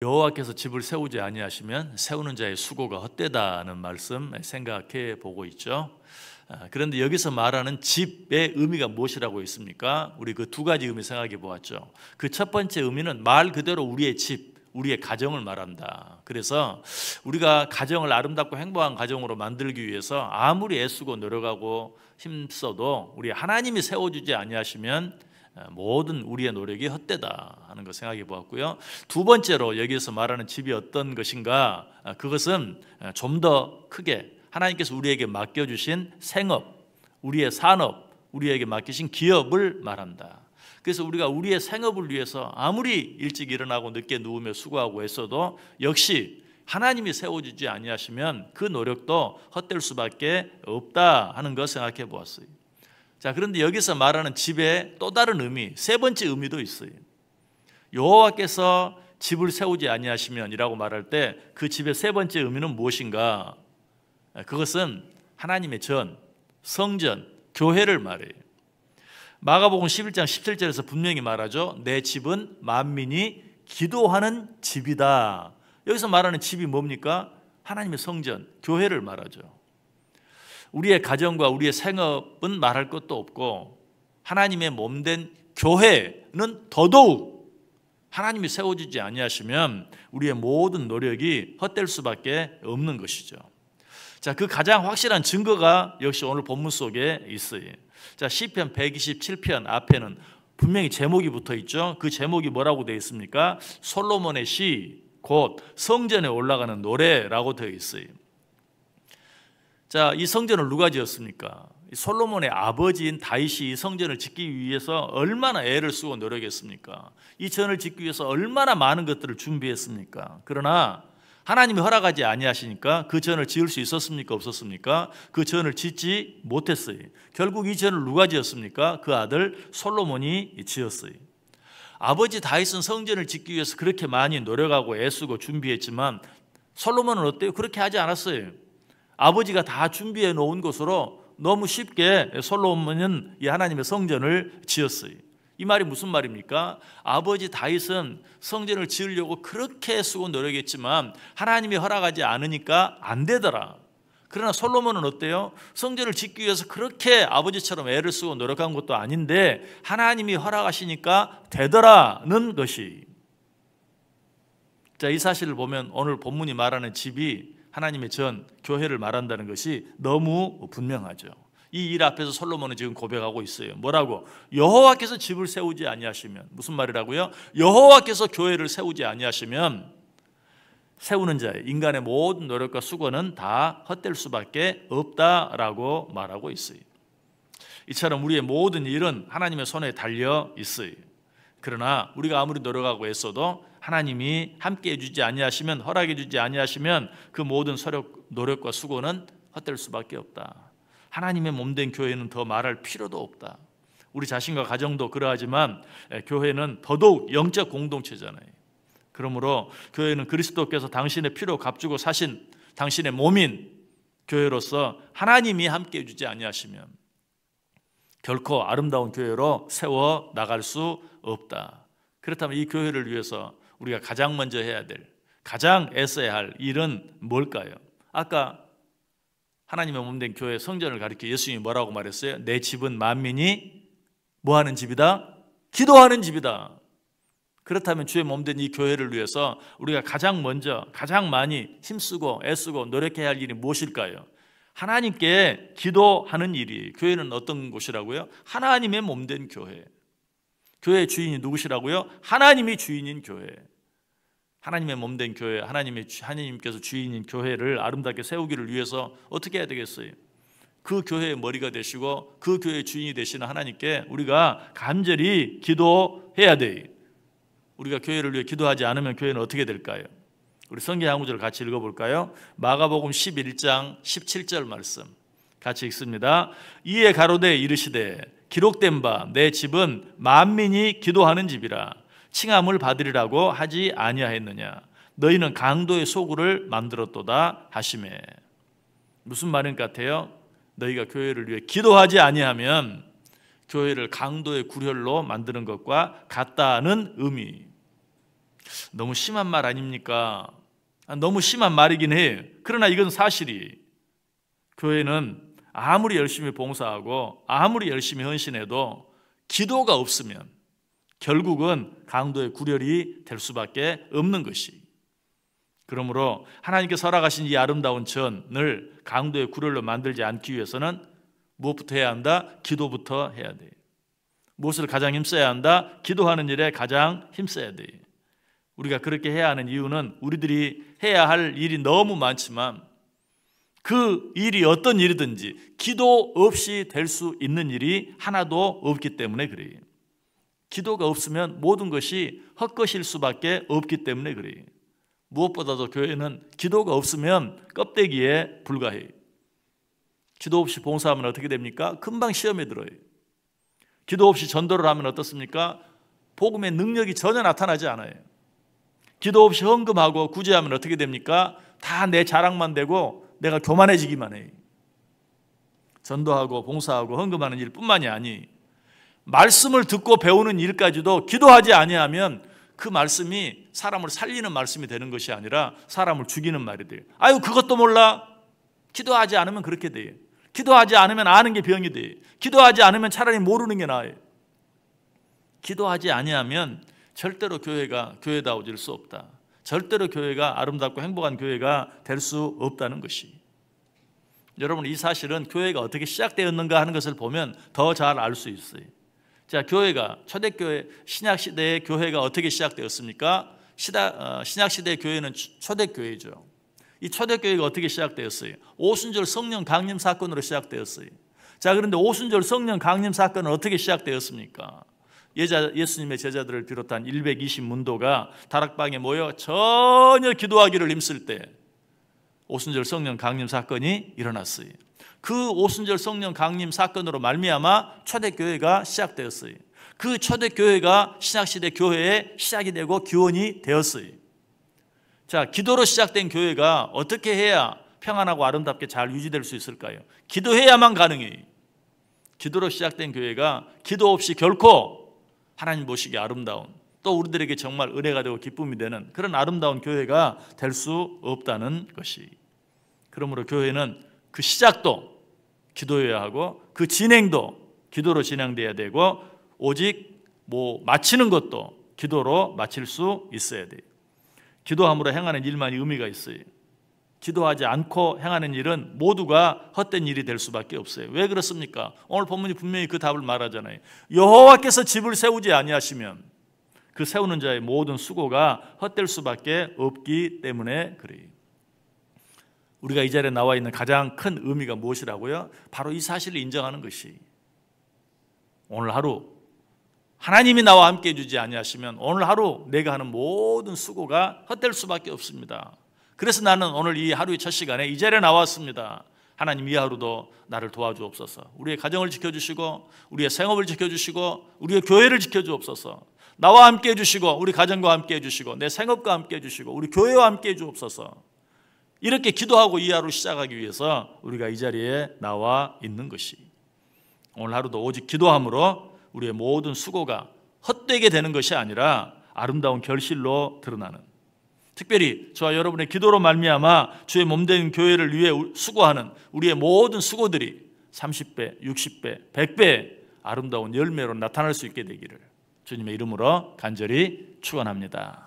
여호와께서 집을 세우지 아니하시면 세우는 자의 수고가 헛되다는 말씀 생각해 보고 있죠. 그런데 여기서 말하는 집의 의미가 무엇이라고 있습니까? 우리 그 두 가지 의미 생각해 보았죠. 그 첫 번째 의미는 말 그대로 우리의 집, 우리의 가정을 말한다. 그래서 우리가 가정을 아름답고 행복한 가정으로 만들기 위해서 아무리 애쓰고 노력하고 힘써도 우리 하나님이 세워주지 아니하시면 모든 우리의 노력이 헛되다 하는 거 생각해 보았고요. 두 번째로 여기서 말하는 집이 어떤 것인가? 그것은 좀 더 크게 하나님께서 우리에게 맡겨주신 생업, 우리의 산업, 우리에게 맡기신 기업을 말한다. 그래서 우리가 우리의 생업을 위해서 아무리 일찍 일어나고 늦게 누우며 수고하고 했어도 역시 하나님이 세워주지 아니하시면 그 노력도 헛될 수밖에 없다 하는 것 생각해 보았어요. 자, 그런데 여기서 말하는 집의 또 다른 의미, 세 번째 의미도 있어요. 여호와께서 집을 세우지 아니하시면이라고 말할 때 그 집의 세 번째 의미는 무엇인가? 그것은 하나님의 전, 성전, 교회를 말해요. 마가복음 11장 17절에서 분명히 말하죠. 내 집은 만민이 기도하는 집이다. 여기서 말하는 집이 뭡니까? 하나님의 성전, 교회를 말하죠. 우리의 가정과 우리의 생업은 말할 것도 없고 하나님의 몸된 교회는 더더욱 하나님이 세워주지 아니하시면 우리의 모든 노력이 헛될 수밖에 없는 것이죠. 자, 그 가장 확실한 증거가 역시 오늘 본문 속에 있어요. 자, 시편 127편 앞에는 분명히 제목이 붙어 있죠. 그 제목이 뭐라고 되어 있습니까? 솔로몬의 시, 곧 성전에 올라가는 노래라고 되어 있어요. 자, 이 성전을 누가 지었습니까? 솔로몬의 아버지인 다윗이 이 성전을 짓기 위해서 얼마나 애를 쓰고 노력했습니까? 이 전을 짓기 위해서 얼마나 많은 것들을 준비했습니까? 그러나 하나님이 허락하지 아니하시니까 그 전을 지을 수 있었습니까? 없었습니까? 그 전을 짓지 못했어요. 결국 이 전을 누가 지었습니까? 그 아들 솔로몬이 지었어요. 아버지 다윗은 성전을 짓기 위해서 그렇게 많이 노력하고 애쓰고 준비했지만 솔로몬은 어때요? 그렇게 하지 않았어요. 아버지가 다 준비해 놓은 것으로 너무 쉽게 솔로몬은 이 하나님의 성전을 지었어요. 이 말이 무슨 말입니까? 아버지 다윗은 성전을 지으려고 그렇게 쓰고 노력했지만 하나님이 허락하지 않으니까 안 되더라. 그러나 솔로몬은 어때요? 성전을 짓기 위해서 그렇게 아버지처럼 애를 쓰고 노력한 것도 아닌데 하나님이 허락하시니까 되더라는 것이. 자, 이 사실을 보면 오늘 본문이 말하는 집이 하나님의 전, 교회를 말한다는 것이 너무 분명하죠. 이 일 앞에서 솔로몬은 지금 고백하고 있어요. 뭐라고? 여호와께서 집을 세우지 아니하시면, 무슨 말이라고요? 여호와께서 교회를 세우지 아니하시면 세우는 자의 인간의 모든 노력과 수고는 다 헛될 수밖에 없다라고 말하고 있어요. 이처럼 우리의 모든 일은 하나님의 손에 달려 있어요. 그러나 우리가 아무리 노력하고 애써도 하나님이 함께 해주지 아니하시면, 허락해 주지 아니하시면 그 모든 노력과 수고는 헛될 수밖에 없다. 하나님의 몸된 교회는 더 말할 필요도 없다. 우리 자신과 가정도 그러하지만 교회는 더더욱 영적 공동체잖아요. 그러므로 교회는 그리스도께서 당신의 피로 값주고 사신 당신의 몸인 교회로서 하나님이 함께 해주지 아니하시면 결코 아름다운 교회로 세워 나갈 수 없다. 그렇다면 이 교회를 위해서 우리가 가장 먼저 해야 될, 가장 애써야 할 일은 뭘까요? 아까 하나님의 몸된 교회 성전을 가리켜 예수님이 뭐라고 말했어요? 내 집은 만민이 뭐하는 집이다? 기도하는 집이다. 그렇다면 주의 몸된 이 교회를 위해서 우리가 가장 먼저, 가장 많이 힘쓰고 애쓰고 노력해야 할 일이 무엇일까요? 하나님께 기도하는 일이. 교회는 어떤 곳이라고요? 하나님의 몸된 교회. 교회의 주인이 누구시라고요? 하나님이 주인인 교회. 하나님의 몸된 교회, 하나님께서 주인인 교회를 아름답게 세우기를 위해서 어떻게 해야 되겠어요? 그 교회의 머리가 되시고 그 교회의 주인이 되시는 하나님께 우리가 간절히 기도해야 돼요. 우리가 교회를 위해 기도하지 않으면 교회는 어떻게 될까요? 우리 성경 한 구절 같이 읽어볼까요? 마가복음 11장 17절 말씀 같이 읽습니다. 이에 가로되 이르시되 기록된 바 내 집은 만민이 기도하는 집이라 칭함을 받으리라고 하지 아니하였느냐. 너희는 강도의 소굴을 만들었도다 하시매. 무슨 말인 것 같아요? 너희가 교회를 위해 기도하지 아니하면 교회를 강도의 구렬로 만드는 것과 같다는 의미. 너무 심한 말 아닙니까? 너무 심한 말이긴 해요. 그러나 이건 사실이, 교회는 아무리 열심히 봉사하고 아무리 열심히 헌신해도 기도가 없으면 결국은 강도의 구렬이 될 수밖에 없는 것이. 그러므로 하나님께서 허락하신 이 아름다운 전을 강도의 구렬로 만들지 않기 위해서는 무엇부터 해야 한다? 기도부터 해야 돼요. 무엇을 가장 힘써야 한다? 기도하는 일에 가장 힘써야 돼요. 우리가 그렇게 해야 하는 이유는 우리들이 해야 할 일이 너무 많지만 그 일이 어떤 일이든지 기도 없이 될 수 있는 일이 하나도 없기 때문에 그래요. 기도가 없으면 모든 것이 헛것일 수밖에 없기 때문에 그래요. 무엇보다도 교회는 기도가 없으면 껍데기에 불과해요. 기도 없이 봉사하면 어떻게 됩니까? 금방 시험에 들어요. 기도 없이 전도를 하면 어떻습니까? 복음의 능력이 전혀 나타나지 않아요. 기도 없이 헌금하고 구제하면 어떻게 됩니까? 다 내 자랑만 되고 내가 교만해지기만 해요. 전도하고 봉사하고 헌금하는 일뿐만이 아니, 말씀을 듣고 배우는 일까지도 기도하지 아니하면 그 말씀이 사람을 살리는 말씀이 되는 것이 아니라 사람을 죽이는 말이 돼요. 아유, 그것도 몰라? 기도하지 않으면 그렇게 돼요. 기도하지 않으면 아는 게 병이 돼요. 기도하지 않으면 차라리 모르는 게 나아요. 기도하지 아니하면 절대로 교회가 교회다워질 수 없다. 절대로 교회가 아름답고 행복한 교회가 될 수 없다는 것이. 여러분, 이 사실은 교회가 어떻게 시작되었는가 하는 것을 보면 더 잘 알 수 있어요. 자, 교회가 초대교회, 신약시대의 교회가 어떻게 시작되었습니까? 신약시대의 교회는 초대교회죠. 이 초대교회가 어떻게 시작되었어요? 오순절 성령 강림 사건으로 시작되었어요. 자, 그런데 오순절 성령 강림 사건은 어떻게 시작되었습니까? 예수님의 제자들을 비롯한 120문도가 다락방에 모여 전혀 기도하기를 힘쓸 때 오순절 성령 강림 사건이 일어났어요. 그 오순절 성령 강림 사건으로 말미암아 초대교회가 시작되었어요. 그 초대교회가 신약시대 교회의 시작이 되고 기원이 되었어요. 자, 기도로 시작된 교회가 어떻게 해야 평안하고 아름답게 잘 유지될 수 있을까요? 기도해야만 가능해요. 기도로 시작된 교회가 기도 없이 결코 하나님 보시기에 아름다운, 또 우리들에게 정말 은혜가 되고 기쁨이 되는 그런 아름다운 교회가 될 수 없다는 것이. 그러므로 교회는 그 시작도 기도해야 하고 그 진행도 기도로 진행돼야 되고 오직 마치는 것도 기도로 마칠 수 있어야 돼요. 기도함으로 행하는 일만이 의미가 있어요. 기도하지 않고 행하는 일은 모두가 헛된 일이 될 수밖에 없어요. 왜 그렇습니까? 오늘 본문이 분명히 그 답을 말하잖아요. 여호와께서 집을 세우지 아니하시면 그 세우는 자의 모든 수고가 헛될 수밖에 없기 때문에 그래요. 우리가 이 자리에 나와 있는 가장 큰 의미가 무엇이라고요? 바로 이 사실을 인정하는 것이, 오늘 하루 하나님이 나와 함께 해주지 아니하시면 오늘 하루 내가 하는 모든 수고가 헛될 수밖에 없습니다. 그래서 나는 오늘 이 하루의 첫 시간에 이 자리에 나왔습니다. 하나님, 이 하루도 나를 도와주옵소서. 우리의 가정을 지켜주시고 우리의 생업을 지켜주시고 우리의 교회를 지켜주옵소서. 나와 함께 해주시고 우리 가정과 함께 해주시고 내 생업과 함께 해주시고 우리 교회와 함께 해주옵소서. 이렇게 기도하고 이 하루 시작하기 위해서 우리가 이 자리에 나와 있는 것이, 오늘 하루도 오직 기도함으로 우리의 모든 수고가 헛되게 되는 것이 아니라 아름다운 결실로 드러나는, 특별히 저와 여러분의 기도로 말미암아 주의 몸된 교회를 위해 수고하는 우리의 모든 수고들이 30배, 60배, 100배의 아름다운 열매로 나타날 수 있게 되기를 주님의 이름으로 간절히 축원합니다.